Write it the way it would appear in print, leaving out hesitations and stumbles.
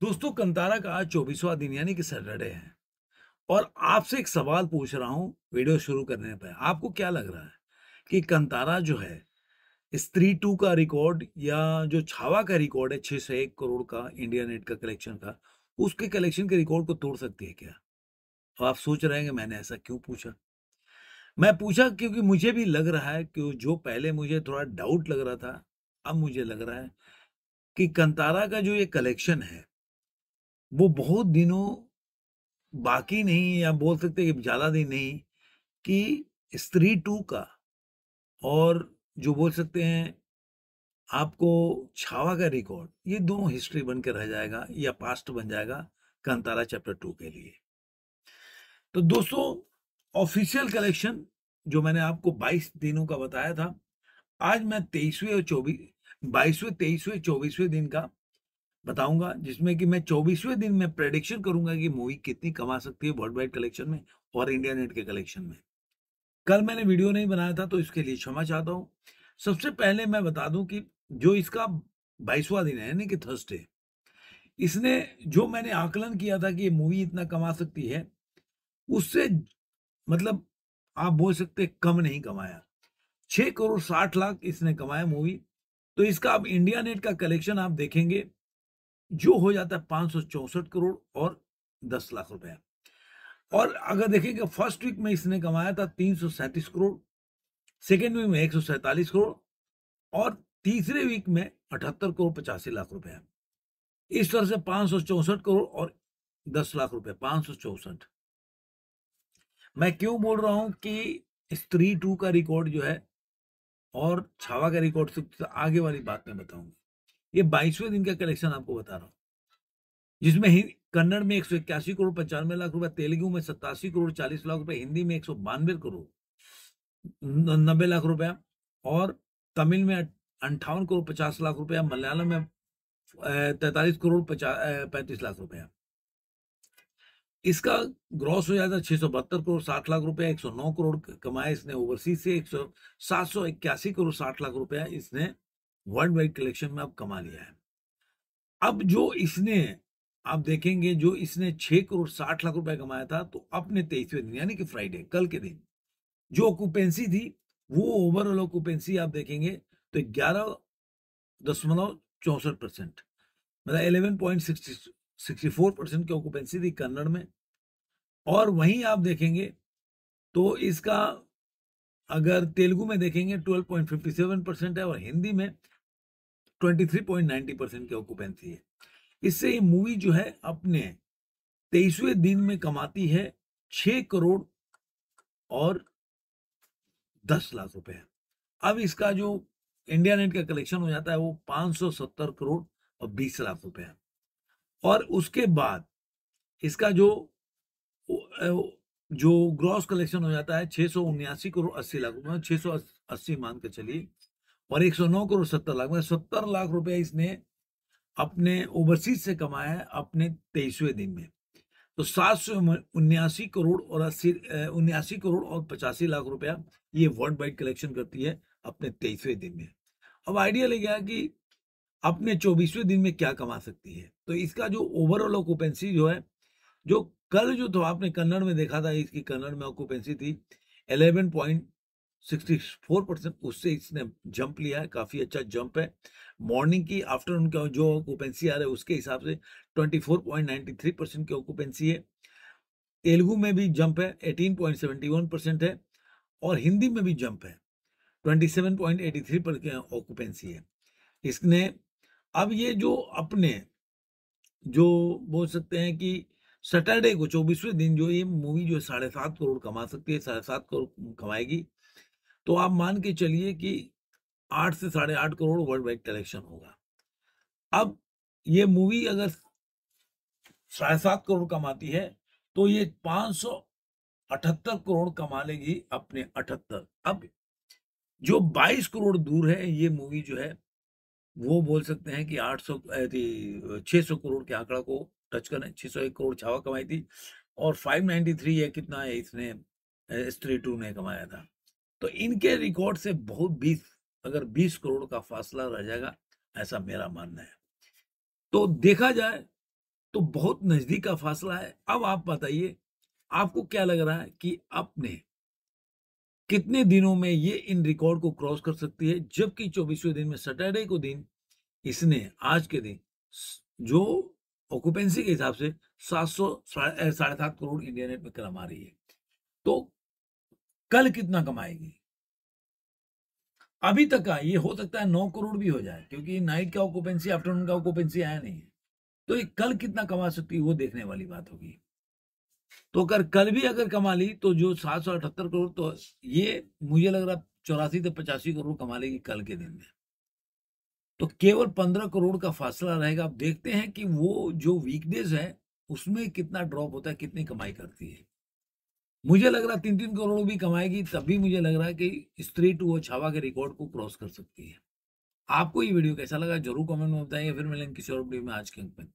दोस्तों कंतारा का आज 24वां दिन यानी कि सैटरडे है और आपसे एक सवाल पूछ रहा हूँ वीडियो शुरू करने पे। आपको क्या लग रहा है कि कंतारा जो है स्त्री 2 का रिकॉर्ड या जो छावा का रिकॉर्ड है 601 करोड़ का इंडिया नेट का कलेक्शन का, उसके कलेक्शन के रिकॉर्ड को तोड़ सकती है क्या? अब आप सोच रहे हैं कि मैंने ऐसा क्यों पूछा? मैं पूछा क्योंकि मुझे भी लग रहा है कि जो पहले मुझे थोड़ा डाउट लग रहा था, अब मुझे लग रहा है कि कंतारा का जो ये कलेक्शन है, वो बहुत दिनों बाकी नहीं या बोल सकते हैं कि ज़्यादा दिन नहीं कि स्त्री 2 का और जो बोल सकते हैं आपको छावा का रिकॉर्ड, ये दोनों हिस्ट्री बन के रह जाएगा या पास्ट बन जाएगा कांतारा चैप्टर 2 के लिए। तो दोस्तों ऑफिशियल कलेक्शन जो मैंने आपको 22 दिनों का बताया था, आज मैं 23वें और 22वें, 23वें, 24वें दिन का बताऊंगा, जिसमें कि मैं 24वें दिन में प्रेडिक्शन करूंगा कि मूवी कितनी कमा सकती है वर्ल्ड वाइड कलेक्शन में और इंडिया नेट के कलेक्शन में। कल मैंने वीडियो नहीं बनाया था तो इसके लिए क्षमा चाहता हूँ। सबसे पहले मैं बता दूं कि जो इसका 22वां दिन है यानी कि थर्सडे, इसने जो मैंने आकलन किया था कि ये मूवी इतना कमा सकती है, उससे मतलब आप बोल सकते हैं कम नहीं कमाया। 6 करोड़ 60 लाख इसने कमाया मूवी। तो इसका अब इंडिया नेट का कलेक्शन आप देखेंगे जो हो जाता है 564 करोड़ और 10 लाख रुपए। और अगर देखेंगे फर्स्ट वीक में इसने कमाया था 337 करोड़, सेकेंड वीक में 147 करोड़ और तीसरे वीक में 78 करोड़ 85 लाख रुपए। इस तरह से 564 करोड़ और 10 लाख रुपए, 564। मैं क्यों बोल रहा हूं कि स्त्री 2 का रिकॉर्ड जो है और छावा का रिकॉर्ड से आगे वाली बात मैं बताऊंगा। ये 22वें दिन का कलेक्शन आपको बता रहा हूँ, जिसमें कन्नड़ में 181 करोड़ 95 लाख रुपए, तेलुगु में 87 करोड़ 40 लाख रुपए, हिंदी में 192 करोड़ 90 लाख रुपया और तमिल में 58 करोड़ 50 लाख रुपया, मलयालम में 43 करोड़ 35 लाख रुपया। इसका ग्रॉस हो जाता है 672 करोड़ 60 लाख रुपया, 109 करोड़ कमाया इसने ओवरसीज से, 781 करोड़ 60 लाख रुपया इसने वर्ल्ड वाइड कलेक्शन में अब कमा लिया है। अब जो इसने आप देखेंगे जो इसने 6 करोड़ 60 लाख रुपया कमाया था, तो अपने 23वें दिन यानी कि फ्राइडे कल के दिन जो ऑक्यूपेंसी थी, वो ओवरऑल ऑक्यूपेंसी आप देखेंगे तो 11.64%, मतलब 11.64% की ऑक्यूपेंसी थी कन्नड़ में। और वहीं आप देखेंगे तो इसका अगर तेलुगु में देखेंगे 12.57% है और हिंदी में 23.90% की ऑक्यूपेंसी है। इससे ये मूवी जो है अपने 23वें दिन में कमाती है 6 करोड़ और 10 लाख रुपए। अब इसका जो इंडिया नेट का कलेक्शन हो जाता है वो 570 करोड़ और 20 लाख रुपए है। और उसके बाद इसका जो ग्रॉस कलेक्शन हो जाता है 679 करोड़ 80 लाख रुपए, 680 मान के चलिए, और 109 करोड़ 70 लाख, मतलब 70 लाख रुपए इसने अपने ओवरसीज से कमाया है अपने 23वें दिन में। तो 779 करोड़ और 79 करोड़ और 85 लाख रुपया ये वर्ल्ड वाइड कलेक्शन करती है अपने 23वें दिन में। अब आइडिया ले गया कि अपने 24वें दिन में क्या कमा सकती है। तो इसका जो ओवरऑल ऑक्यूपेंसी जो है, जो कल जो तो आपने कन्नड़ में देखा था, इसकी कन्नड़ में ऑक्यूपेंसी थी 11.64%, उससे इसने जंप लिया है, काफी अच्छा जंप है। मॉर्निंग की आफ्टरनून का जो ऑक्यूपेंसी आ रहा है उसके हिसाब से 24.93% की ऑक्यूपेंसी है। तेलुगु में भी जंप है, 18.71% है और हिंदी में भी जंप है, 27.83 पर ऑक्यूपेंसी है। इसने अब ये जो अपने जो बोल सकते हैं कि सैटरडे को 24वें दिन जो ये मूवी जो 7.5 करोड़ कमा सकती है, 7.5 करोड़ कमाएगी, तो आप मान के चलिए कि 8 से 8.5 करोड़ वर्ल्ड वाइड कलेक्शन होगा। अब ये मूवी अगर 7.5 करोड़ कमाती है तो ये 578 करोड़ कमा लेगी अपने 78। अब जो 22 करोड़ दूर है ये मूवी जो है, वो बोल सकते हैं कि 600 करोड़ के आंकड़ा को टच करें। 601 करोड़ छावा कमाई थी और 593 है कितना है इसने स्त्री 2 ने कमाया था। तो इनके रिकॉर्ड से बहुत 20 करोड़ का फासला रह जाएगा, ऐसा मेरा मानना है। तो देखा जाए तो बहुत नजदीक का फासला है। अब आप बताइए, आपको क्या लग रहा है कि अपने कितने दिनों में ये इन रिकॉर्ड को क्रॉस कर सकती है? जबकि 24वें दिन में सैटरडे को दिन इसने आज के दिन जो ऑक्यूपेंसी के हिसाब से 700 साढ़े 7 करोड़ इंडिया नेट में कमा रही है, तो कल कितना कमाएगी? अभी तक का ये हो सकता है 9 करोड़ भी हो जाए, क्योंकि नाइट का ऑक्यूपेंसी, आफ्टरनून का ऑक्यूपेंसी आया नहीं है। तो ये कल कितना कमा सकती है वो देखने वाली बात होगी। तो अगर कल भी अगर कमा ली तो जो 778 करोड़, तो ये मुझे लग रहा 84 से 85 करोड़ कमा लेगी कल के दिन में। तो केवल 15 करोड़ का फासला रहेगा। अब देखते हैं कि वो जो वीकडेज है उसमें कितना ड्रॉप होता है, कितनी कमाई करती है। मुझे लग रहा 3-3 करोड़ भी कमाएगी, तब भी मुझे लग रहा है कि स्त्री टू वो छावा के रिकॉर्ड को क्रॉस कर सकती है। आपको ये वीडियो कैसा लगा जरूर कमेंट में बताइए। फिर मिलेंगे किसी और वीडियो में। आज के अंक में।